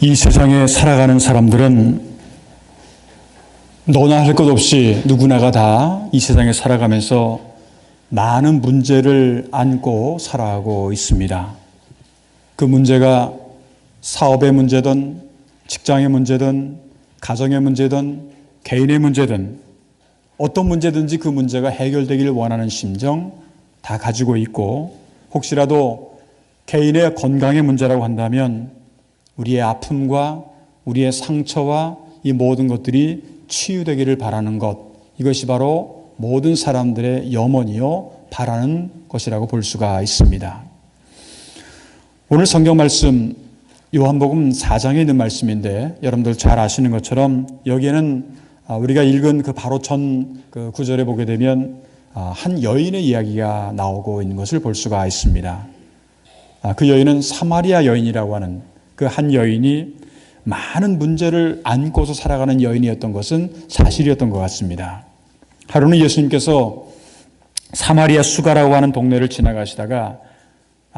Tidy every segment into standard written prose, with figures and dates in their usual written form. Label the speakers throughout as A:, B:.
A: 이 세상에 살아가는 사람들은 너나 할 것 없이 누구나가 다 이 세상에 살아가면서 많은 문제를 안고 살아가고 있습니다. 그 문제가 사업의 문제든 직장의 문제든 가정의 문제든 개인의 문제든 어떤 문제든지 그 문제가 해결되기를 원하는 심정 다 가지고 있고, 혹시라도 개인의 건강의 문제라고 한다면 우리의 아픔과 우리의 상처와 이 모든 것들이 치유되기를 바라는 것, 이것이 바로 모든 사람들의 염원이요 바라는 것이라고 볼 수가 있습니다. 오늘 성경 말씀 요한복음 4장에 있는 말씀인데, 여러분들 잘 아시는 것처럼 여기에는 우리가 읽은 그 바로 전 그 구절에 보게 되면 한 여인의 이야기가 나오고 있는 것을 볼 수가 있습니다. 그 여인은 사마리아 여인이라고 하는 그 한 여인이 많은 문제를 안고서 살아가는 여인이었던 것은 사실이었던 것 같습니다. 하루는 예수님께서 사마리아 수가라고 하는 동네를 지나가시다가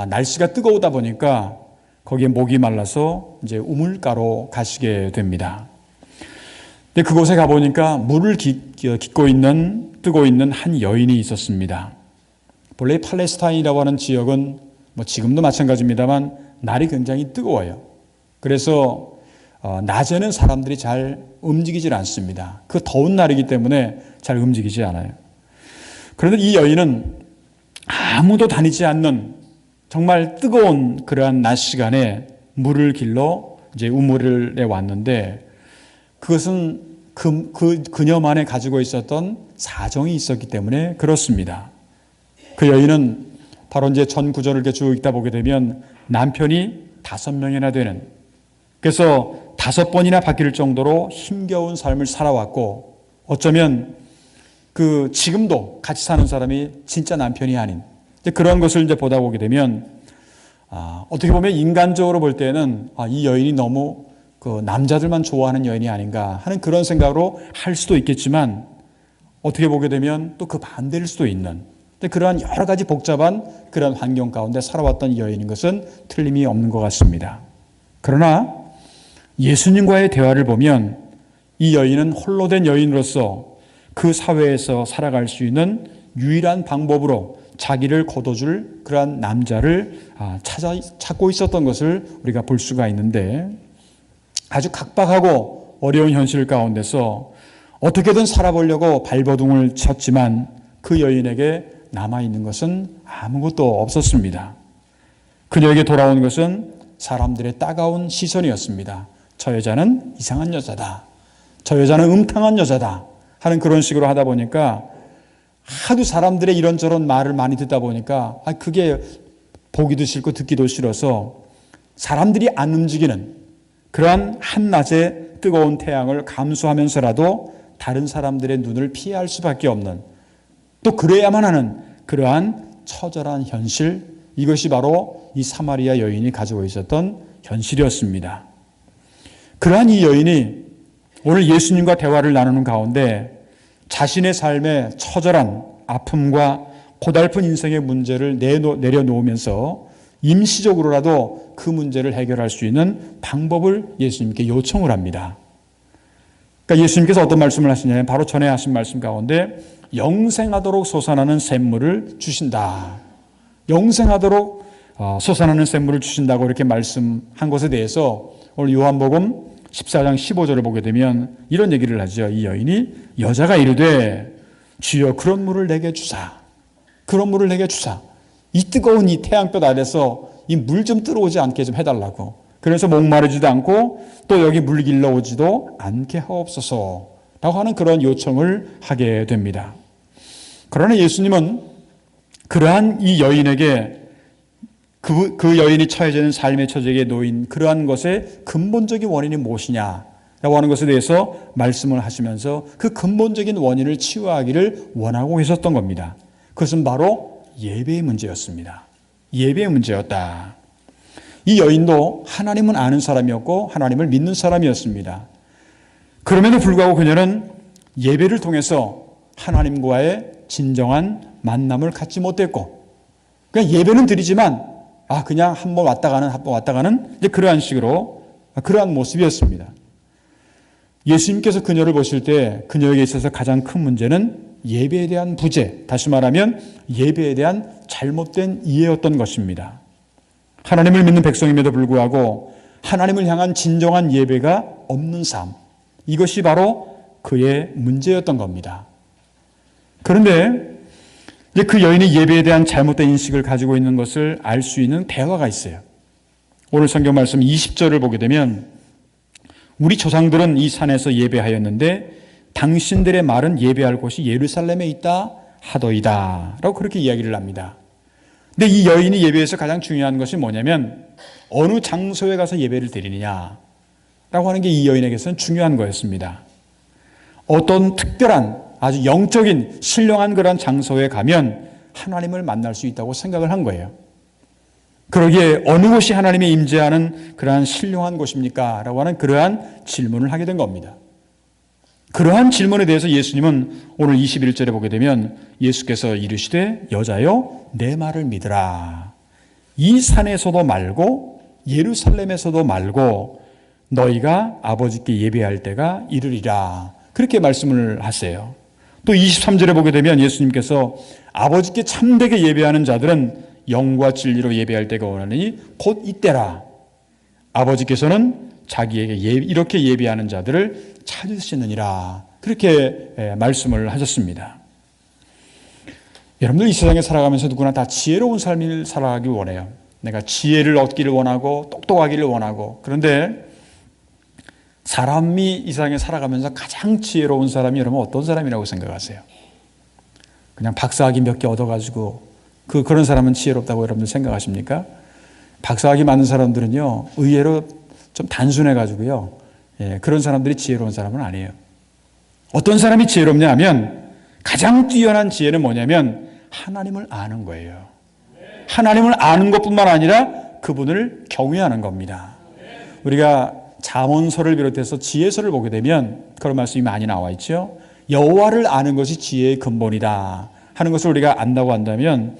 A: 날씨가 뜨거우다 보니까 거기에 목이 말라서 이제 우물가로 가시게 됩니다. 근데 그곳에 가보니까 물을 뜨고 있는 한 여인이 있었습니다. 본래 팔레스타인이라고 하는 지역은 지금도 마찬가지입니다만 날이 굉장히 뜨거워요. 그래서 낮에는 사람들이 잘 움직이질 않습니다. 그 더운 날이기 때문에 잘 움직이지 않아요. 그런데 이 여인은 아무도 다니지 않는 정말 뜨거운 그러한 낮 시간에 물을 길러 이제 우물에 왔는데, 그것은 그녀만에 가지고 있었던 사정이 있었기 때문에 그렇습니다. 그 여인은 바로 이제 전 구절을 이렇게 쭉 읽다 보게 되면 남편이 5명이나 되는, 그래서 5번이나 바뀔 정도로 힘겨운 삶을 살아왔고, 어쩌면 지금도 같이 사는 사람이 진짜 남편이 아닌 그런 것을 이제 보다 보게 되면, 어떻게 보면 인간적으로 볼 때는 이 여인이 너무 남자들만 좋아하는 여인이 아닌가 하는 그런 생각으로 할 수도 있겠지만, 어떻게 보게 되면 또 그 반대일 수도 있는 그러한 여러 가지 복잡한 그런 환경 가운데 살아왔던 여인인 것은 틀림이 없는 것 같습니다. 그러나 예수님과의 대화를 보면 이 여인은 홀로 된 여인으로서 그 사회에서 살아갈 수 있는 유일한 방법으로 자기를 거둬줄 그러한 남자를 찾고 있었던 것을 우리가 볼 수가 있는데, 아주 각박하고 어려운 현실 가운데서 어떻게든 살아보려고 발버둥을 쳤지만 그 여인에게 남아있는 것은 아무것도 없었습니다. 그녀에게 돌아온 것은 사람들의 따가운 시선이었습니다. 저 여자는 이상한 여자다, 저 여자는 음탕한 여자다 하는 그런 식으로 하다 보니까, 하도 사람들의 이런저런 말을 많이 듣다 보니까 그게 보기도 싫고 듣기도 싫어서 사람들이 안 움직이는 그러한 한낮의 뜨거운 태양을 감수하면서라도 다른 사람들의 눈을 피할 수밖에 없는, 또 그래야만 하는 그러한 처절한 현실, 이것이 바로 이 사마리아 여인이 가지고 있었던 현실이었습니다. 그러한 이 여인이 오늘 예수님과 대화를 나누는 가운데 자신의 삶의 처절한 아픔과 고달픈 인생의 문제를 내려놓으면서 임시적으로라도 그 문제를 해결할 수 있는 방법을 예수님께 요청을 합니다. 그러니까 예수님께서 어떤 말씀을 하시냐면 바로 전에 하신 말씀 가운데 영생하도록 솟아나는 샘물을 주신다. 영생하도록 솟아나는 샘물을 주신다고 이렇게 말씀한 것에 대해서 오늘 요한복음 14장 15절을 보게 되면 이런 얘기를 하죠. 이 여인이 여자가 이르되 주여 그런 물을 내게 주사, 그런 물을 내게 주사, 이 뜨거운 이 태양볕 아래서 이 물 좀 들어오지 않게 좀 해달라고, 그래서 목마르지도 않고 또 여기 물 길러 오지도 않게 하옵소서 라고 하는 그런 요청을 하게 됩니다. 그러나 예수님은 그러한 이 여인에게 그 여인이 처해져 있는 삶의 처지에 놓인 그러한 것의 근본적인 원인이 무엇이냐라고 하는 것에 대해서 말씀을 하시면서 그 근본적인 원인을 치유하기를 원하고 계셨던 겁니다. 그것은 바로 예배의 문제였습니다. 예배의 문제였다. 이 여인도 하나님은 아는 사람이었고 하나님을 믿는 사람이었습니다. 그럼에도 불구하고 그녀는 예배를 통해서 하나님과의 진정한 만남을 갖지 못했고, 그냥 예배는 드리지만 그냥 한 번 왔다 가는 이제 그러한 식으로 그러한 모습이었습니다. 예수님께서 그녀를 보실 때 그녀에게 있어서 가장 큰 문제는 예배에 대한 부재, 다시 말하면 예배에 대한 잘못된 이해였던 것입니다. 하나님을 믿는 백성임에도 불구하고 하나님을 향한 진정한 예배가 없는 삶, 이것이 바로 그의 문제였던 겁니다. 그런데 이제 그 여인이 예배에 대한 잘못된 인식을 가지고 있는 것을 알 수 있는 대화가 있어요. 오늘 성경 말씀 20절을 보게 되면 우리 조상들은 이 산에서 예배하였는데 당신들의 말은 예배할 곳이 예루살렘에 있다 하더이다 라고 그렇게 이야기를 합니다. 근데 이 여인이 예배에서 가장 중요한 것이 뭐냐면 어느 장소에 가서 예배를 드리느냐 라고 하는 게 이 여인에게서는 중요한 거였습니다. 어떤 특별한 아주 영적인 신령한 그런 장소에 가면 하나님을 만날 수 있다고 생각을 한 거예요. 그러기에 어느 곳이 하나님의 임재하는 그러한 신령한 곳입니까? 라고 하는 그러한 질문을 하게 된 겁니다. 그러한 질문에 대해서 예수님은 오늘 21절에 보게 되면 예수께서 이르시되 여자여 내 말을 믿으라. 이 산에서도 말고 예루살렘에서도 말고 너희가 아버지께 예배할 때가 이르리라. 그렇게 말씀을 하세요. 또 23절에 보게 되면 예수님께서 아버지께 참되게 예배하는 자들은 영과 진리로 예배할 때가 오나니 곧 이때라. 아버지께서는 자기에게 이렇게 예배하는 자들을 찾으시느니라. 그렇게 말씀을 하셨습니다. 여러분들 이 세상에 살아가면서 누구나 다 지혜로운 삶을 살아가기 원해요. 내가 지혜를 얻기를 원하고 똑똑하기를 원하고, 그런데 사람이 이 세상에 살아가면서 가장 지혜로운 사람이 여러분 어떤 사람이라고 생각하세요? 그냥 박사학위 몇 개 얻어가지고 그런 사람은 지혜롭다고 여러분들 생각하십니까? 박사학위 많은 사람들은요 의외로 좀 단순해가지고요 그런 사람들이 지혜로운 사람은 아니에요. 어떤 사람이 지혜롭냐 하면 가장 뛰어난 지혜는 뭐냐면 하나님을 아는 거예요. 하나님을 아는 것뿐만 아니라 그분을 경외하는 겁니다. 우리가 잠언서를 비롯해서 지혜서를 보게 되면 그런 말씀이 많이 나와 있죠. 여호와를 아는 것이 지혜의 근본이다 하는 것을 우리가 안다고 한다면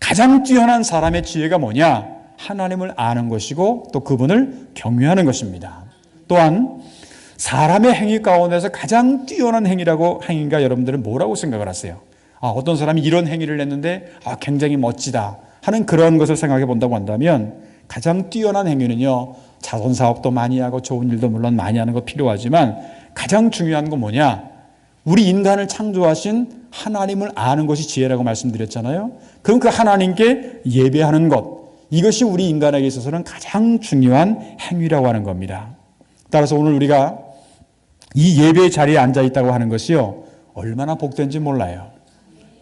A: 가장 뛰어난 사람의 지혜가 뭐냐? 하나님을 아는 것이고 또 그분을 경외하는 것입니다. 또한 사람의 행위 가운데서 가장 뛰어난 행위가 여러분들은 뭐라고 생각을 하세요? 어떤 사람이 이런 행위를 했는데 굉장히 멋지다 하는 그런 것을 생각해 본다고 한다면 가장 뛰어난 행위는요 자선 사업도 많이 하고 좋은 일도 물론 많이 하는 거 필요하지만 가장 중요한 건 뭐냐? 우리 인간을 창조하신 하나님을 아는 것이 지혜라고 말씀드렸잖아요. 그럼 그 하나님께 예배하는 것, 이것이 우리 인간에게 있어서는 가장 중요한 행위라고 하는 겁니다. 따라서 오늘 우리가 이 예배의 자리에 앉아 있다고 하는 것이요 얼마나 복된지 몰라요.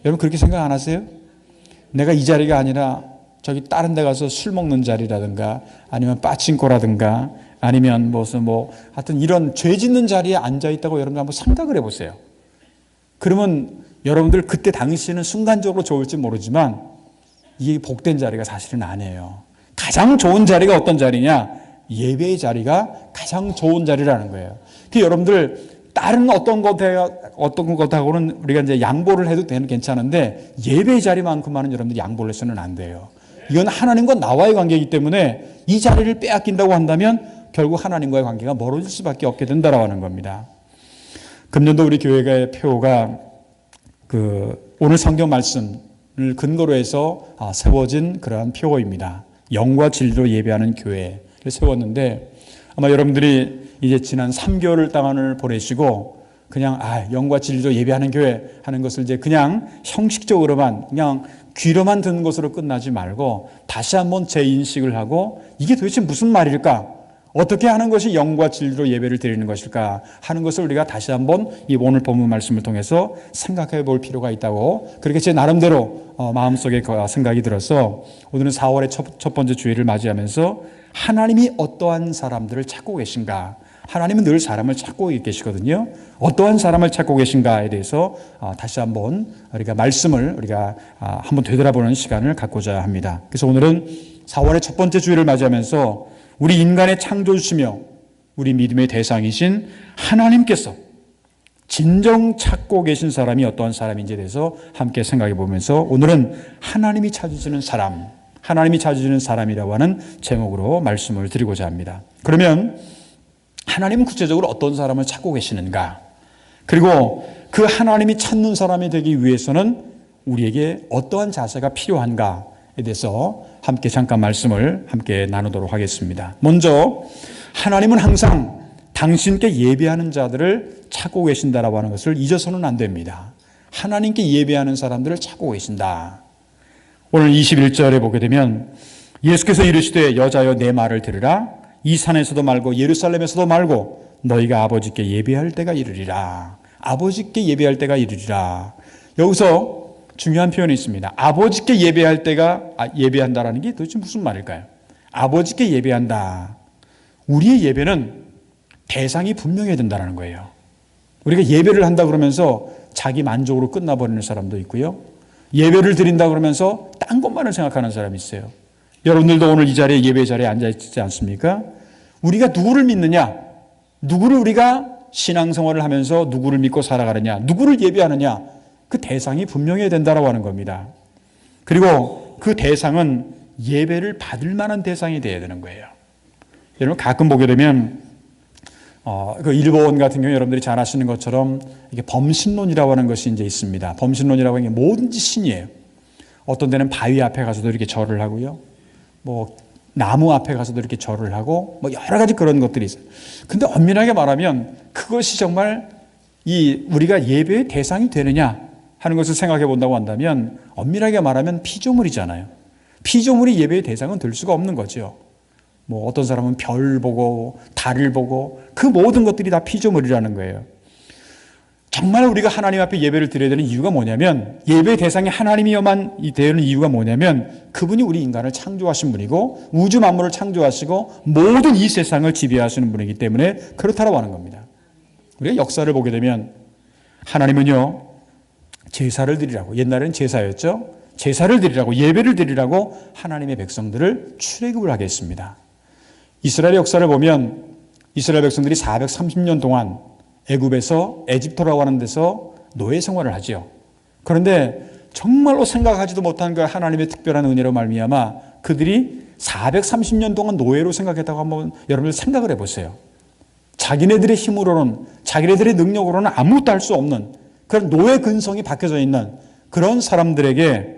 A: 여러분 그렇게 생각 안 하세요? 내가 이 자리가 아니라 저기 다른 데 가서 술 먹는 자리라든가 아니면 빠친코라든가 아니면 하여튼 이런 죄 짓는 자리에 앉아 있다고 여러분 한번 생각을 해보세요. 그러면 여러분들 그때 당시에는 순간적으로 좋을지 모르지만 이게 복된 자리가 사실은 아니에요. 가장 좋은 자리가 어떤 자리냐? 예배의 자리가 가장 좋은 자리라는 거예요. 여러분들 다른 어떤 것하고는 우리가 이제 양보를 해도 괜찮은데 예배의 자리만큼만은 여러분들이 양보를 해서는 안 돼요. 이건 하나님과 나와의 관계이기 때문에 이 자리를 빼앗긴다고 한다면 결국 하나님과의 관계가 멀어질 수밖에 없게 된다라고 하는 겁니다. 금년도 우리 교회의 표가 오늘 성경 말씀을 근거로 해서 세워진 그러한 표어입니다. 영과 진리로 예배하는 교회를 세웠는데 아마 여러분들이 이제 지난 3개월을 동안을 보내시고 그냥 영과 진리로 예배하는 교회 하는 것을 이제 그냥 형식적으로만 그냥 귀로만 듣는 것으로 끝나지 말고 다시 한번 재인식을 하고 이게 도대체 무슨 말일까? 어떻게 하는 것이 영과 진리로 예배를 드리는 것일까 하는 것을 우리가 다시 한번 이 오늘 본문 말씀을 통해서 생각해 볼 필요가 있다고 그렇게 제 나름대로 마음속에 생각이 들어서 오늘은 4월의 첫 번째 주일을 맞이하면서 하나님이 어떠한 사람들을 찾고 계신가? 하나님은 늘 사람을 찾고 계시거든요. 어떠한 사람을 찾고 계신가에 대해서 다시 한번 우리가 말씀을 한번 되돌아보는 시간을 갖고자 합니다. 그래서 오늘은 4월의 첫 번째 주일을 맞이하면서 우리 인간의 창조주시며 우리 믿음의 대상이신 하나님께서 진정 찾고 계신 사람이 어떠한 사람인지에 대해서 함께 생각해 보면서 오늘은 하나님이 찾으시는 사람, 하나님이 찾으시는 사람이라고 하는 제목으로 말씀을 드리고자 합니다. 그러면 하나님은 구체적으로 어떤 사람을 찾고 계시는가? 그리고 그 하나님이 찾는 사람이 되기 위해서는 우리에게 어떠한 자세가 필요한가에 대해서 함께 잠깐 말씀을 함께 나누도록 하겠습니다. 먼저 하나님은 항상 당신께 예배하는 자들을 찾고 계신다라고 하는 것을 잊어서는 안 됩니다. 하나님께 예배하는 사람들을 찾고 계신다. 오늘 21절에 보게 되면 예수께서 이르시되 여자여 내 말을 들으라. 이 산에서도 말고 예루살렘에서도 말고 너희가 아버지께 예배할 때가 이르리라. 아버지께 예배할 때가 이르리라. 여기서 중요한 표현이 있습니다. 아버지께 예배할 때가 예배한다라는 게 도대체 무슨 말일까요? 아버지께 예배한다. 우리의 예배는 대상이 분명해야 된다는 거예요. 우리가 예배를 한다 그러면서 자기 만족으로 끝나버리는 사람도 있고요. 예배를 드린다 그러면서 딴 것만을 생각하는 사람이 있어요. 여러분들도 오늘 이 자리에 예배 자리에 앉아 있지 않습니까? 우리가 누구를 믿느냐? 누구를 우리가 신앙생활을 하면서 누구를 믿고 살아가느냐? 누구를 예배하느냐? 그 대상이 분명해야 된다고 하는 겁니다. 그리고 그 대상은 예배를 받을 만한 대상이 되어야 되는 거예요. 여러분 가끔 보게 되면 그 일본 같은 경우 여러분들이 잘 아시는 것처럼 이게 범신론이라고 하는 것이 이제 있습니다. 범신론이라고 하는 게 뭐든지 신이에요. 어떤 데는 바위 앞에 가서도 이렇게 절을 하고요. 뭐 나무 앞에 가서도 이렇게 절을 하고 뭐 여러 가지 그런 것들이 있어요. 근데 엄밀하게 말하면 그것이 정말 우리가 예배의 대상이 되느냐 하는 것을 생각해 본다고 한다면 엄밀하게 말하면 피조물이잖아요. 피조물이 예배의 대상은 될 수가 없는 거죠. 뭐 어떤 사람은 별 보고 달을 보고 그 모든 것들이 다 피조물이라는 거예요. 정말 우리가 하나님 앞에 예배를 드려야 되는 이유가 뭐냐면 예배의 대상이 하나님이어만 되는 이유가 뭐냐면 그분이 우리 인간을 창조하신 분이고 우주 만물을 창조하시고 모든 이 세상을 지배하시는 분이기 때문에 그렇다라고 하는 겁니다. 우리가 역사를 보게 되면 하나님은요 제사를 드리라고 옛날에는 제사였죠. 제사를 드리라고 예배를 드리라고 하나님의 백성들을 출애굽을 하게 했습니다. 이스라엘 역사를 보면 이스라엘 백성들이 430년 동안 애굽에서 에집토라고 하는 데서 노예 생활을 하죠. 그런데 정말로 생각하지도 못한 그 하나님의 특별한 은혜로 말미암아 그들이 430년 동안 노예로 생각했다고 한번 여러분들 생각을 해보세요. 자기네들의 힘으로는 자기네들의 능력으로는 아무것도 할 수 없는 그런 노예 근성이 박혀져 있는 그런 사람들에게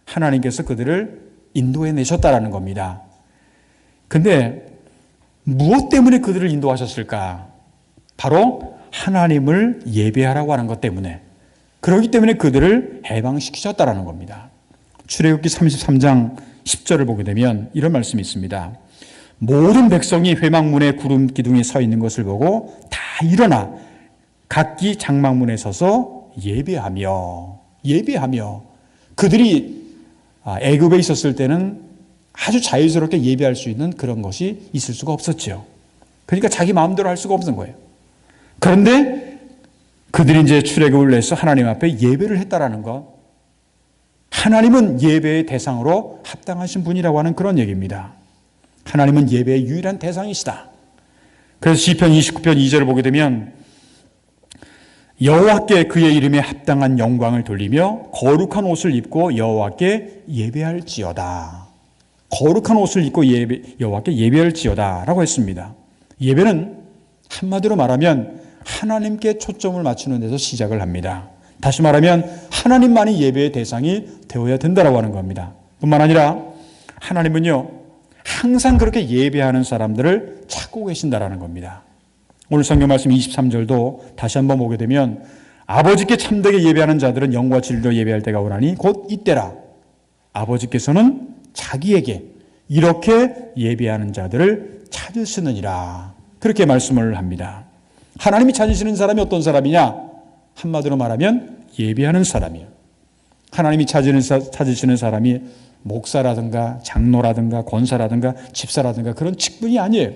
A: 하나님께서 그들을 인도해 내셨다라는 겁니다. 근데 무엇 때문에 그들을 인도하셨을까? 바로 하나님을 예배하라고 하는 것 때문에 그렇기 때문에 그들을 해방시키셨다라는 겁니다. 출애굽기 33장 10절을 보게 되면 이런 말씀이 있습니다. 모든 백성이 회막문에 구름 기둥이 서 있는 것을 보고 다 일어나 각기 장막문에 서서 예배하며 그들이 애굽에 있었을 때는 아주 자유스럽게 예배할 수 있는 그런 것이 있을 수가 없었죠. 그러니까 자기 마음대로 할 수가 없는 거예요. 그런데 그들이 이제 출애굽을 해서 하나님 앞에 예배를 했다라는 것. 하나님은 예배의 대상으로 합당하신 분이라고 하는 그런 얘기입니다. 하나님은 예배의 유일한 대상이시다. 그래서 시편 29편 2절을 보게 되면 여호와께 그의 이름에 합당한 영광을 돌리며 거룩한 옷을 입고 여호와께 예배할지어다. 거룩한 옷을 입고 여호와께 예배할지어다 라고 했습니다. 예배는 한마디로 말하면 하나님께 초점을 맞추는 데서 시작을 합니다. 다시 말하면 하나님만이 예배의 대상이 되어야 된다고 하는 겁니다. 뿐만 아니라 하나님은요 항상 그렇게 예배하는 사람들을 찾고 계신다라는 겁니다. 오늘 성경 말씀 23절도 다시 한번 보게 되면 아버지께 참되게 예배하는 자들은 영과 진리로 예배할 때가 오나니 곧 이때라. 아버지께서는 자기에게 이렇게 예배하는 자들을 찾으시느니라. 그렇게 말씀을 합니다. 하나님이 찾으시는 사람이 어떤 사람이냐? 한마디로 말하면 예배하는 사람이에요. 하나님이 찾으시는 사람이 목사라든가 장로라든가 권사라든가 집사라든가 그런 직분이 아니에요.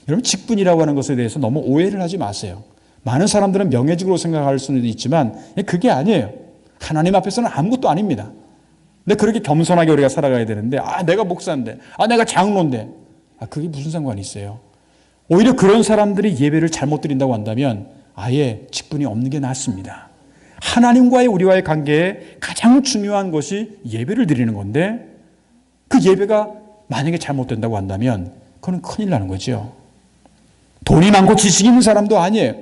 A: 여러분 직분이라고 하는 것에 대해서 너무 오해를 하지 마세요. 많은 사람들은 명예직으로 생각할 수는 있지만 그게 아니에요. 하나님 앞에서는 아무것도 아닙니다. 근데 그렇게 겸손하게 우리가 살아가야 되는데 내가 목사인데 내가 장로인데 그게 무슨 상관이 있어요. 오히려 그런 사람들이 예배를 잘못 드린다고 한다면 아예 직분이 없는 게 낫습니다. 하나님과의 우리와의 관계에 가장 중요한 것이 예배를 드리는 건데 그 예배가 만약에 잘못된다고 한다면 그건 큰일 나는 거죠. 돈이 많고 지식이 있는 사람도 아니에요.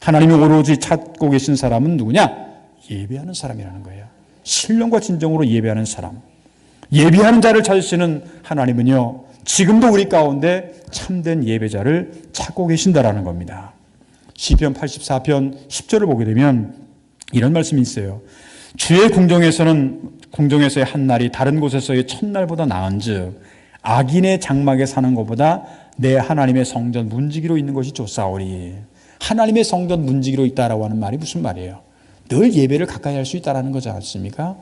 A: 하나님이 오로지 찾고 계신 사람은 누구냐? 예배하는 사람이라는 거예요. 신령과 진정으로 예배하는 사람. 예배하는 자를 찾으시는 하나님은요, 지금도 우리 가운데 참된 예배자를 찾고 계신다라는 겁니다. 시편 84편 10절을 보게 되면 이런 말씀이 있어요. 주의 궁정에서의 한 날이 다른 곳에서의 첫날보다 나은즉 악인의 장막에 사는 것보다 내 하나님의 성전 문지기로 있는 것이 좋사오니. 하나님의 성전 문지기로 있다라고 하는 말이 무슨 말이에요? 늘 예배를 가까이 할 수 있다라는 거지 않습니까?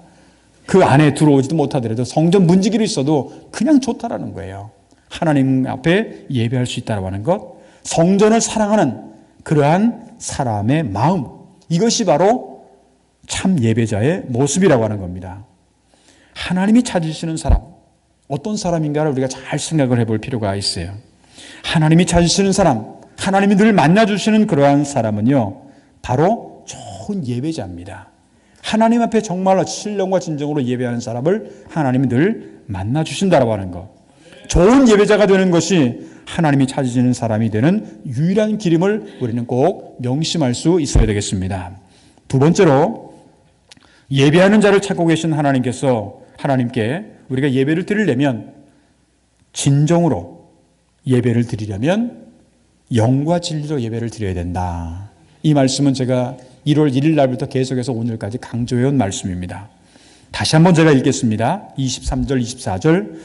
A: 그 안에 들어오지도 못하더라도 성전 문지기로 있어도 그냥 좋다라는 거예요. 하나님 앞에 예배할 수 있다라고 하는 것, 성전을 사랑하는 그러한 사람의 마음, 이것이 바로 참 예배자의 모습이라고 하는 겁니다. 하나님이 찾으시는 사람, 어떤 사람인가를 우리가 잘 생각을 해볼 필요가 있어요. 하나님이 찾으시는 사람, 하나님이 늘 만나주시는 그러한 사람은요, 바로 좋은 예배자입니다. 하나님 앞에 정말로 신령과 진정으로 예배하는 사람을 하나님이 늘 만나주신다라고 하는 것. 좋은 예배자가 되는 것이 하나님이 찾으시는 사람이 되는 유일한 길임을 우리는 꼭 명심할 수 있어야 되겠습니다. 두 번째로, 예배하는 자를 찾고 계신 하나님께 우리가 예배를 드리려면, 진정으로 예배를 드리려면 영과 진리로 예배를 드려야 된다. 이 말씀은 제가 1월 1일 날부터 계속해서 오늘까지 강조해온 말씀입니다. 다시 한번 제가 읽겠습니다. 23절, 24절.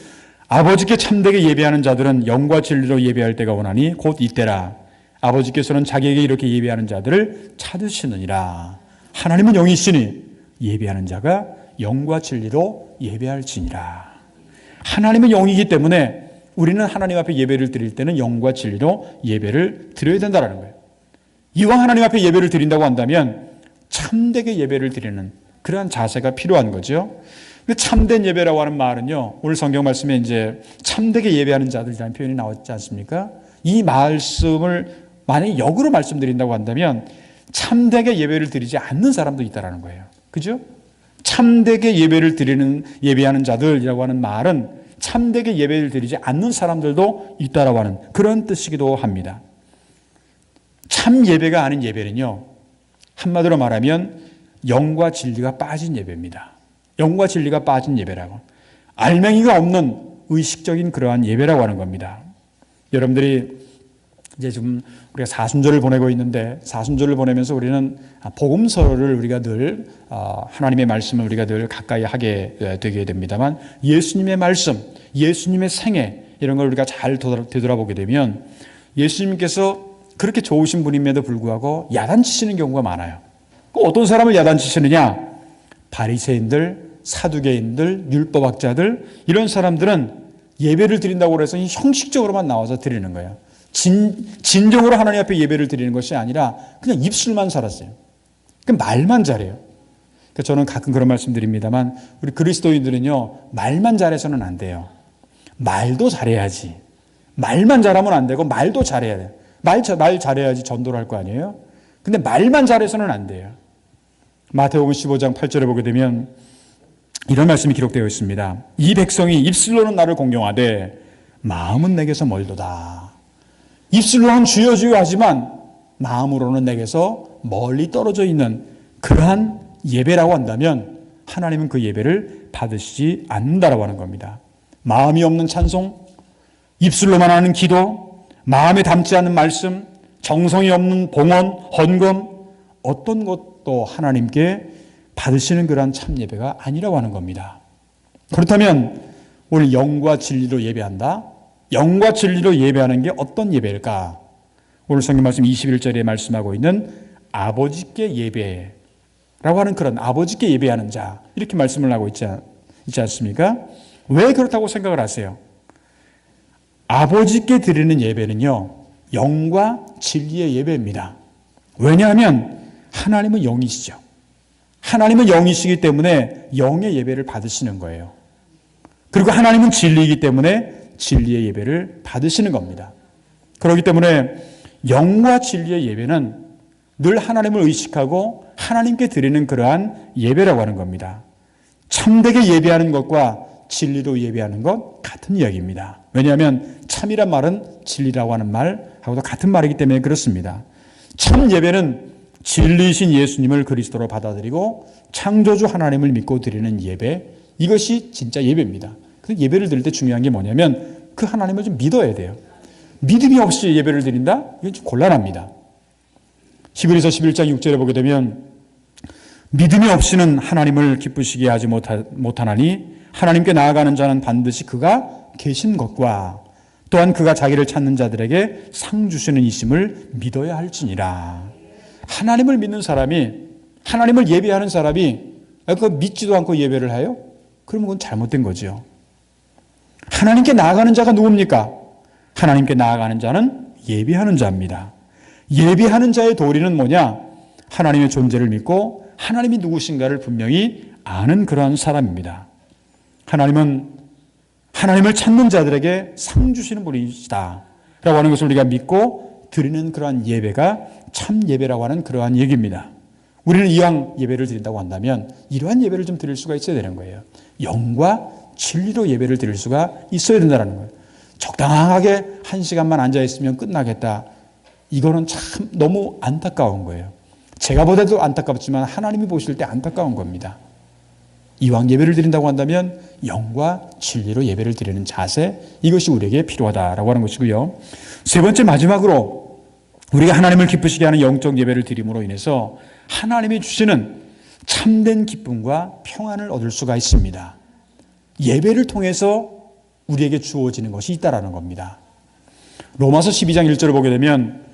A: 아버지께 참되게 예배하는 자들은 영과 진리로 예배할 때가 오나니 곧 이때라. 아버지께서는 자기에게 이렇게 예배하는 자들을 찾으시느니라. 하나님은 영이시니 예배하는 자가 영과 진리로 예배할지니라. 하나님은 영이기 때문에 우리는 하나님 앞에 예배를 드릴 때는 영과 진리로 예배를 드려야 된다는 거예요. 이왕 하나님 앞에 예배를 드린다고 한다면 참되게 예배를 드리는 그러한 자세가 필요한 거죠. 참된 예배라고 하는 말은요, 오늘 성경 말씀에 이제 참되게 예배하는 자들이라는 표현이 나왔지 않습니까? 이 말씀을 만약에 역으로 말씀드린다고 한다면 참되게 예배를 드리지 않는 사람도 있다라는 거예요. 그죠? 참되게 예배하는 자들이라고 하는 말은 참되게 예배를 드리지 않는 사람들도 있다라고 하는 그런 뜻이기도 합니다. 참 예배가 아닌 예배는요, 한마디로 말하면 영과 진리가 빠진 예배입니다. 영과 진리가 빠진 예배라고, 알맹이가 없는 의식적인 그러한 예배라고 하는 겁니다. 여러분들이 이제 지금 우리가 사순절을 보내고 있는데, 사순절을 보내면서 우리는 복음서를 우리가 늘 하나님의 말씀을 우리가 늘 가까이 하게 되게 됩니다만, 예수님의 말씀, 예수님의 생애, 이런 걸 우리가 잘 되돌아보게 되면 예수님께서 그렇게 좋으신 분임에도 불구하고 야단치시는 경우가 많아요. 어떤 사람을 야단치시느냐? 바리새인들, 사두개인들, 율법학자들, 이런 사람들은 예배를 드린다고 해서 형식적으로만 나와서 드리는 거예요. 진정으로 하나님 앞에 예배를 드리는 것이 아니라 그냥 입술만 살았어요. 그러니까 말만 잘해요. 그러니까 저는 가끔 그런 말씀 드립니다만, 우리 그리스도인들은요, 말만 잘해서는 안 돼요. 말도 잘해야지. 말만 잘하면 안 되고 말도 잘해야 돼요. 말 잘해야지 전도를 할 거 아니에요? 근데 말만 잘해서는 안 돼요. 마태복음 15장 8절에 보게 되면 이런 말씀이 기록되어 있습니다. 이 백성이 입술로는 나를 공경하되 마음은 내게서 멀도다. 입술로는 주여 주여 하지만 마음으로는 내게서 멀리 떨어져 있는 그러한 예배라고 한다면 하나님은 그 예배를 받으시지 않는다라고 하는 겁니다. 마음이 없는 찬송, 입술로만 하는 기도, 마음에 담지 않는 말씀, 정성이 없는 봉헌, 헌금, 어떤 것도 하나님께 받으시는 그러한 참 예배가 아니라고 하는 겁니다. 그렇다면 오늘 영과 진리로 예배한다? 영과 진리로 예배하는 게 어떤 예배일까? 오늘 성경 말씀 21절에 말씀하고 있는 아버지께 예배라고 하는 그런 아버지께 예배하는 자, 이렇게 말씀을 하고 있지 않습니까? 왜 그렇다고 생각을 하세요? 아버지께 드리는 예배는요, 영과 진리의 예배입니다. 왜냐하면 하나님은 영이시죠. 하나님은 영이시기 때문에 영의 예배를 받으시는 거예요. 그리고 하나님은 진리이기 때문에 진리의 예배를 받으시는 겁니다. 그렇기 때문에 영과 진리의 예배는 늘 하나님을 의식하고 하나님께 드리는 그러한 예배라고 하는 겁니다. 참되게 예배하는 것과 진리로 예배하는 것 같은 이야기입니다. 왜냐하면 참이란 말은 진리라고 하는 말 하고도 같은 말이기 때문에 그렇습니다. 참 예배는 진리이신 예수님을 그리스도로 받아들이고 창조주 하나님을 믿고 드리는 예배, 이것이 진짜 예배입니다. 그 예배를 드릴 때 중요한 게 뭐냐면 그 하나님을 좀 믿어야 돼요. 믿음이 없이 예배를 드린다? 이건 좀 곤란합니다. 히브리서 11장 6절에 보게 되면 믿음이 없이는 하나님을 기쁘시게 하지 못하나니 하나님께 나아가는 자는 반드시 그가 계신 것과 또한 그가 자기를 찾는 자들에게 상 주시는 이심을 믿어야 할지니라. 하나님을 믿는 사람이, 하나님을 예배하는 사람이 그 믿지도 않고 예배를 해요? 그러면 그건 잘못된 거죠. 하나님께 나아가는 자가 누굽니까? 하나님께 나아가는 자는 예배하는 자입니다. 예배하는 자의 도리는 뭐냐? 하나님의 존재를 믿고 하나님이 누구신가를 분명히 아는 그러한 사람입니다. 하나님은 하나님을 찾는 자들에게 상 주시는 분이시다 라고 하는 것을 우리가 믿고 드리는 그러한 예배가 참 예배라고 하는 그러한 얘기입니다. 우리는 이왕 예배를 드린다고 한다면 이러한 예배를 좀 드릴 수가 있어야 되는 거예요. 영과 진리로 예배를 드릴 수가 있어야 된다는 거예요. 적당하게 1시간만 앉아있으면 끝나겠다. 이거는 참 너무 안타까운 거예요. 제가 보다도 안타깝지만 하나님이 보실 때 안타까운 겁니다. 이왕 예배를 드린다고 한다면 영과 진리로 예배를 드리는 자세, 이것이 우리에게 필요하다라고 하는 것이고요. 세 번째, 마지막으로 우리가 하나님을 기쁘시게 하는 영적 예배를 드림으로 인해서 하나님이 주시는 참된 기쁨과 평안을 얻을 수가 있습니다. 예배를 통해서 우리에게 주어지는 것이 있다라는 겁니다. 로마서 12장 1절을 보게 되면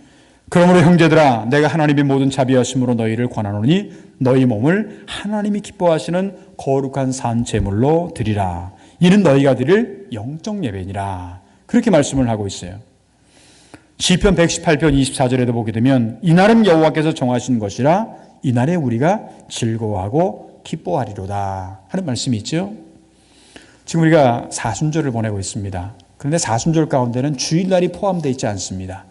A: 그러므로 형제들아 내가 하나님의 모든 자비하심으로 너희를 권하노니 너희 몸을 하나님이 기뻐하시는 거룩한 산 제물로 드리라. 이는 너희가 드릴 영적 예배니라. 그렇게 말씀을 하고 있어요. 시편 118편 24절에도 보게 되면 이날은 여호와께서 정하신 것이라 이날에 우리가 즐거워하고 기뻐하리로다 하는 말씀이 있죠. 지금 우리가 사순절을 보내고 있습니다. 그런데 사순절 가운데는 주일날이 포함되어 있지 않습니다.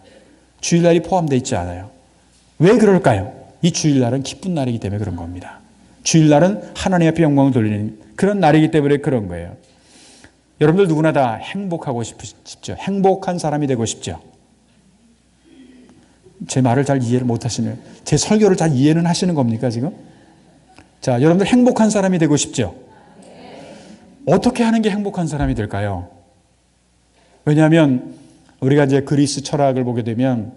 A: 주일날이 포함되어 있지 않아요. 왜 그럴까요? 이 주일날은 기쁜 날이기 때문에 그런 겁니다. 주일날은 하나님 앞에 영광을 돌리는 그런 날이기 때문에 그런 거예요. 여러분들 누구나 다 행복하고 싶죠? 행복한 사람이 되고 싶죠? 제 말을 잘 이해를 못 하시네요. 제 설교를 잘 이해는 하시는 겁니까 지금? 자, 여러분들 행복한 사람이 되고 싶죠? 어떻게 하는 게 행복한 사람이 될까요? 왜냐하면 우리가 이제 그리스 철학을 보게 되면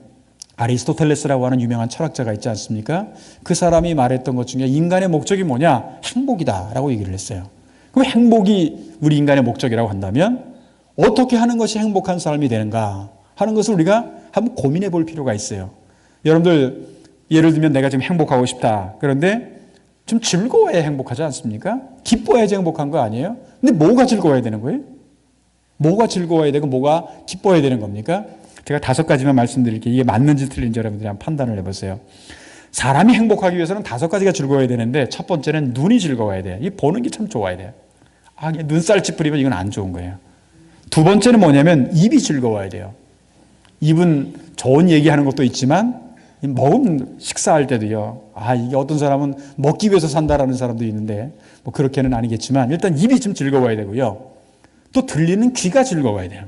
A: 아리스토텔레스라고 하는 유명한 철학자가 있지 않습니까? 그 사람이 말했던 것 중에 인간의 목적이 뭐냐? 행복이다라고 얘기를 했어요. 그럼 행복이 우리 인간의 목적이라고 한다면 어떻게 하는 것이 행복한 사람이 되는가 하는 것을 우리가 한번 고민해 볼 필요가 있어요. 여러분들 예를 들면 내가 지금 행복하고 싶다. 그런데 좀 즐거워야 행복하지 않습니까? 기뻐야지 행복한 거 아니에요? 근데 뭐가 즐거워야 되는 거예요? 뭐가 즐거워야 되고 뭐가 기뻐야 되는 겁니까? 제가 5가지만 말씀드릴게요. 이게 맞는지 틀린지 여러분들이 한번 판단을 해보세요. 사람이 행복하기 위해서는 5가지가 즐거워야 되는데 첫 번째는 눈이 즐거워야 돼요. 이 보는 게 참 좋아야 돼요. 그냥 눈살 찌푸리면 이건 안 좋은 거예요. 두 번째는 뭐냐면 입이 즐거워야 돼요. 입은 좋은 얘기하는 것도 있지만 먹으면 식사할 때도요. 이게 어떤 사람은 먹기 위해서 산다라는 사람도 있는데 뭐 그렇게는 아니겠지만 일단 입이 좀 즐거워야 되고요. 또 들리는 귀가 즐거워야 돼요.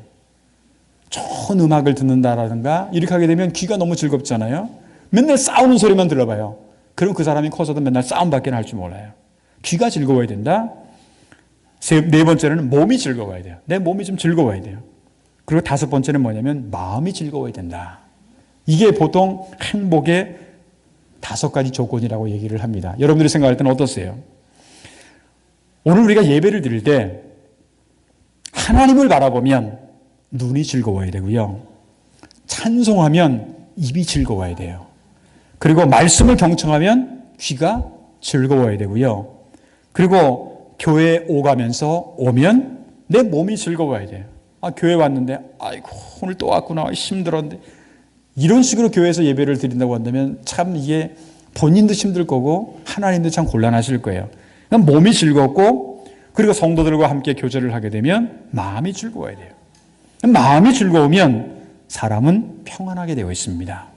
A: 좋은 음악을 듣는다라든가 이렇게 하게 되면 귀가 너무 즐겁잖아요. 맨날 싸우는 소리만 들어봐요. 그럼 그 사람이 커서도 맨날 싸움밖에 할 줄 몰라요. 귀가 즐거워야 된다. 네 번째는 몸이 즐거워야 돼요. 내 몸이 좀 즐거워야 돼요. 그리고 5번째는 뭐냐면 마음이 즐거워야 된다. 이게 보통 행복의 5가지 조건이라고 얘기를 합니다. 여러분들이 생각할 때는 어떠세요? 오늘 우리가 예배를 드릴 때 하나님을 바라보면 눈이 즐거워야 되고요. 찬송하면 입이 즐거워야 돼요. 그리고 말씀을 경청하면 귀가 즐거워야 되고요. 그리고 교회에 오면 내 몸이 즐거워야 돼요. 교회 왔는데 아이고 오늘 또 왔구나 힘들었는데 이런 식으로 교회에서 예배를 드린다고 한다면 참 이게 본인도 힘들 거고 하나님도 참 곤란하실 거예요. 그러니까 몸이 즐겁고 그리고 성도들과 함께 교제를 하게 되면 마음이 즐거워야 돼요. 마음이 즐거우면 사람은 평안하게 되어 있습니다.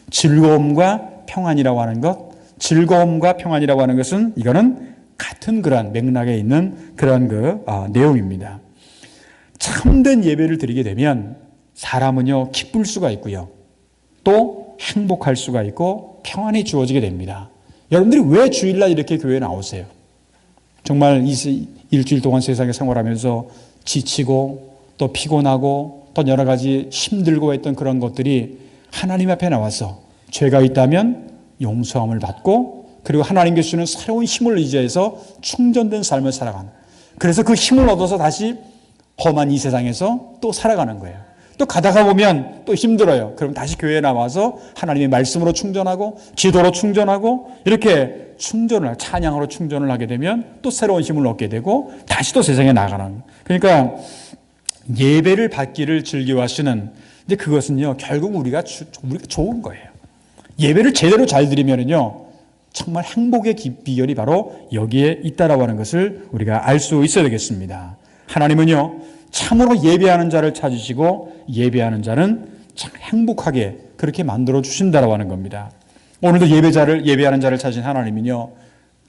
A: 즐거움과 평안이라고 하는 것은 이거는 같은 그런 맥락에 있는 그런 내용입니다. 참된 예배를 드리게 되면 사람은요 기쁠 수가 있고요. 또 행복할 수가 있고 평안이 주어지게 됩니다. 여러분들이 왜 주일날 이렇게 교회에 나오세요? 정말 일주일 동안 세상에 생활하면서 지치고 또 피곤하고 또 여러 가지 힘들고 했던 그런 것들이 하나님 앞에 나와서 죄가 있다면 용서함을 받고 그리고 하나님께 주는 새로운 힘을 의지해서 충전된 삶을 살아가는, 그래서 그 힘을 얻어서 다시 험한 이 세상에서 또 살아가는 거예요. 또 가다가 보면 또 힘들어요. 그럼 다시 교회에 나와서 하나님의 말씀으로 충전하고 기도로 충전하고 이렇게 충전을, 찬양으로 충전을 하게 되면 또 새로운 힘을 얻게 되고 다시 또 세상에 나가는. 그러니까 예배를 받기를 즐겨하시는, 근데 그것은요 결국 우리가 좋은 거예요. 예배를 제대로 잘 드리면은요 정말 행복의 비결이 바로 여기에 있다라고 하는 것을 우리가 알 수 있어야 되겠습니다. 하나님은요 참으로 예배하는 자를 찾으시고 예배하는 자는 참 행복하게 그렇게 만들어 주신다라고 하는 겁니다. 오늘도 예배하는 자를 찾으신 하나님은요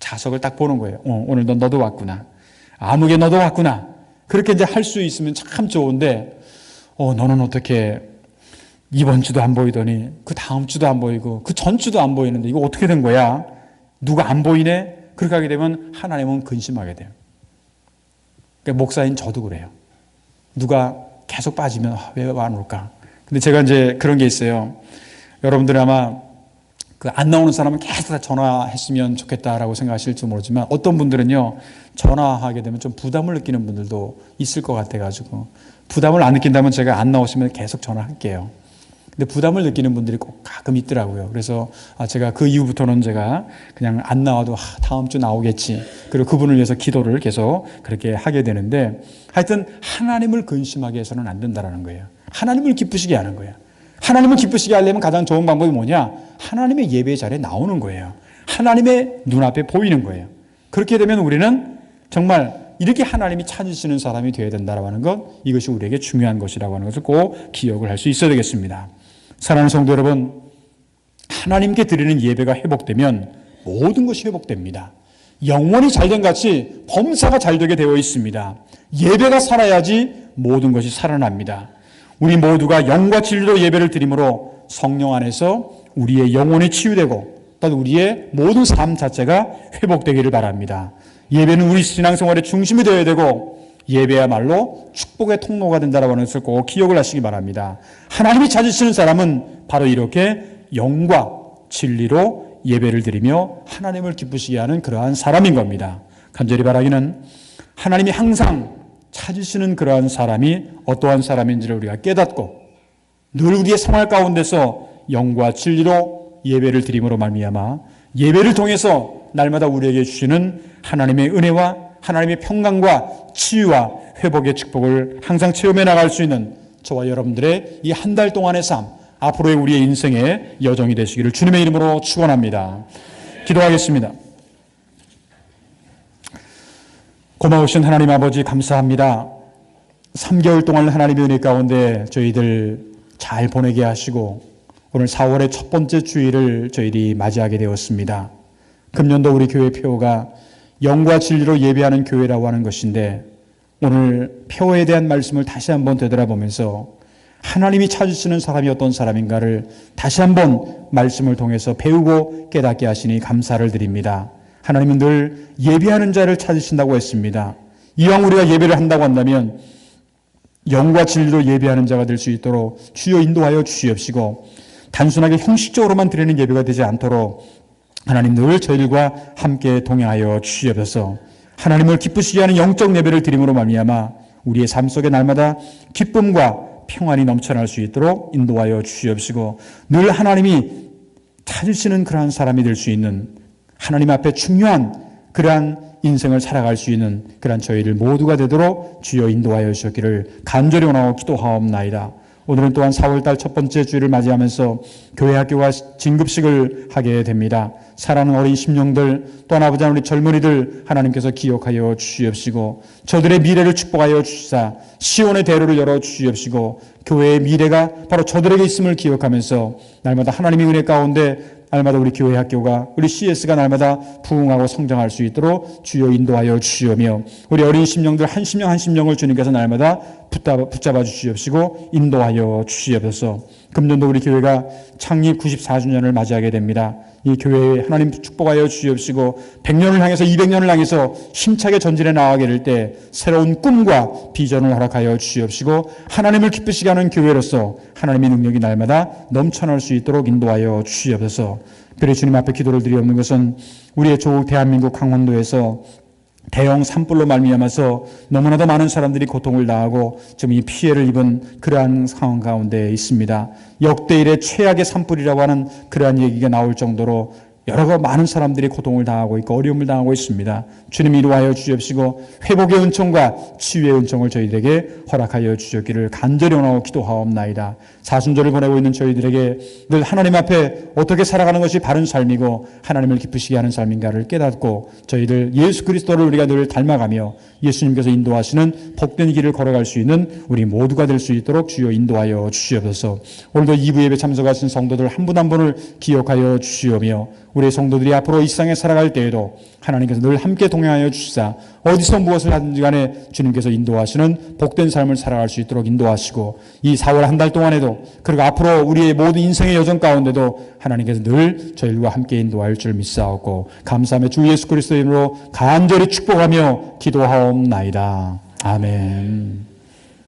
A: 자석을 딱 보는 거예요. 오늘도 너도 왔구나. 아무개 너도 왔구나. 그렇게 이제 할 수 있으면 참 좋은데 너는 어떻게 이번 주도 안 보이더니 그 다음 주도 안 보이고 그 전 주도 안 보이는데 이거 어떻게 된 거야? 누가 안 보이네? 그렇게 하게 되면 하나님은 근심하게 돼요. 그러니까 목사인 저도 그래요. 누가 계속 빠지면 왜 안 올까? 근데 제가 이제 그런 게 있어요. 여러분들이 아마 그 안 나오는 사람은 계속 다 전화했으면 좋겠다라고 생각하실지 모르지만 어떤 분들은요 전화하게 되면 좀 부담을 느끼는 분들도 있을 것 같아가지고, 부담을 안 느낀다면 제가 안 나오시면 계속 전화할게요. 근데 부담을 느끼는 분들이 꼭 가끔 있더라고요. 그래서 제가 그 이후부터는 제가 그냥 안 나와도 다음 주 나오겠지. 그리고 그분을 위해서 기도를 계속 그렇게 하게 되는데, 하여튼 하나님을 근심하게 해서는 안 된다는 거예요. 하나님을 기쁘시게 하는 거예요. 하나님을 기쁘시게 하려면 가장 좋은 방법이 뭐냐? 하나님의 예배 자리에 나오는 거예요. 하나님의 눈앞에 보이는 거예요. 그렇게 되면 우리는 정말 이렇게 하나님이 찾으시는 사람이 되어야 된다고 하는 것, 이것이 우리에게 중요한 것이라고 하는 것을 꼭 기억을 할 수 있어야 되겠습니다. 사랑하는 성도 여러분, 하나님께 드리는 예배가 회복되면 모든 것이 회복됩니다. 영혼이 잘된 같이 범사가 잘되게 되어 있습니다. 예배가 살아야지 모든 것이 살아납니다. 우리 모두가 영과 진리로 예배를 드림으로 성령 안에서 우리의 영혼이 치유되고 또 우리의 모든 삶 자체가 회복되기를 바랍니다. 예배는 우리 신앙생활의 중심이 되어야 되고 예배야말로 축복의 통로가 된다고 하는 것을 꼭 기억을 하시기 바랍니다. 하나님이 찾으시는 사람은 바로 이렇게 영과 진리로 예배를 드리며 하나님을 기쁘시게 하는 그러한 사람인 겁니다. 간절히 바라기는 하나님이 항상 찾으시는 그러한 사람이 어떠한 사람인지를 우리가 깨닫고 늘 우리의 생활 가운데서 영과 진리로 예배를 드림으로 말미암아 예배를 통해서 날마다 우리에게 주시는 하나님의 은혜와 하나님의 평강과 치유와 회복의 축복을 항상 체험해 나갈 수 있는 저와 여러분들의 이 한 달 동안의 삶, 앞으로의 우리의 인생의 여정이 되시기를 주님의 이름으로 축원합니다. 기도하겠습니다. 고마우신 하나님 아버지 감사합니다. 3개월 동안 하나님의 은혜 가운데 저희들 잘 보내게 하시고 오늘 4월의 첫 번째 주일을 저희들이 맞이하게 되었습니다. 금년도 우리 교회 표가 영과 진리로 예배하는 교회라고 하는 것인데, 오늘 표에 대한 말씀을 다시 한번 되돌아보면서 하나님이 찾으시는 사람이 어떤 사람인가를 다시 한번 말씀을 통해서 배우고 깨닫게 하시니 감사를 드립니다. 하나님은 늘 예배하는 자를 찾으신다고 했습니다. 이왕 우리가 예배를 한다고 한다면 영과 진리로 예배하는 자가 될 수 있도록 주여 인도하여 주시옵시고, 단순하게 형식적으로만 드리는 예배가 되지 않도록 하나님 늘 저희들과 함께 동행하여 주시옵소서. 하나님을 기쁘시게 하는 영적 예배를 드림으로 말미암아 우리의 삶 속에 날마다 기쁨과 평안이 넘쳐날 수 있도록 인도하여 주시옵시고, 늘 하나님이 찾으시는 그러한 사람이 될 수 있는, 하나님 앞에 중요한 그러한 인생을 살아갈 수 있는 그러한 저희들 모두가 되도록 주여 인도하여 주셨기를 간절히 원하고 기도하옵나이다. 오늘은 또한 4월달 첫 번째 주일을 맞이하면서 교회 학교가 진급식을 하게 됩니다. 사랑하는 어린 심령들, 또한 아버지 우리 젊은이들 하나님께서 기억하여 주시옵시고 저들의 미래를 축복하여 주시사 시온의 대로를 열어 주시옵시고 교회의 미래가 바로 저들에게 있음을 기억하면서 날마다 하나님의 은혜 가운데 날마다 우리 교회 학교가, 우리 CS가 날마다 부흥하고 성장할 수 있도록 주여 인도하여 주시오며 우리 어린 심령들 한 심령 한 심령을 주님께서 날마다 붙잡아 주시옵시고 인도하여 주시옵소서. 금년도 우리 교회가 창립 94주년을 맞이하게 됩니다. 이 교회에 하나님 축복하여 주시옵시고 100년을 향해서 200년을 향해서 힘차게 전진해 나아가게 될 때 새로운 꿈과 비전을 허락하여 주시옵시고 하나님을 기쁘시게 하는 교회로서 하나님의 능력이 날마다 넘쳐날 수 있도록 인도하여 주시옵소서. 그래 주님 앞에 기도를 드리옵는 것은 우리의 조국 대한민국 강원도에서 대형 산불로 말미암아서 너무나도 많은 사람들이 고통을 당하고 지금 이 피해를 입은 그러한 상황 가운데 있습니다. 역대 일의 최악의 산불이라고 하는 그러한 얘기가 나올 정도로 여러 많은 사람들이 고통을 당하고 있고 어려움을 당하고 있습니다. 주님 이루하여 주시옵시고 회복의 은총과 치유의 은총을 저희들에게 허락하여 주셨기를 간절히 원하고 기도하옵나이다. 사순절을 보내고 있는 저희들에게 늘 하나님 앞에 어떻게 살아가는 것이 바른 삶이고 하나님을 기쁘시게 하는 삶인가를 깨닫고 저희들 예수 그리스도를 우리가 늘 닮아가며 예수님께서 인도하시는 복된 길을 걸어갈 수 있는 우리 모두가 될 수 있도록 주여 인도하여 주시옵소서. 오늘도 2부 예배 참석하신 성도들 한 분 한 분을 기억하여 주시오며 우리의 성도들이 앞으로 이 세상에 살아갈 때에도 하나님께서 늘 함께 동행하여 주시사 어디서 무엇을 하든지 간에 주님께서 인도하시는 복된 삶을 살아갈 수 있도록 인도하시고 이 4월 한 달 동안에도 그리고 앞으로 우리의 모든 인생의 여정 가운데도 하나님께서 늘 저희들과 함께 인도할 줄 믿사옵고 감사하며 주 예수 그리스도의 이름으로 간절히 축복하며 기도하옵나이다. 아멘.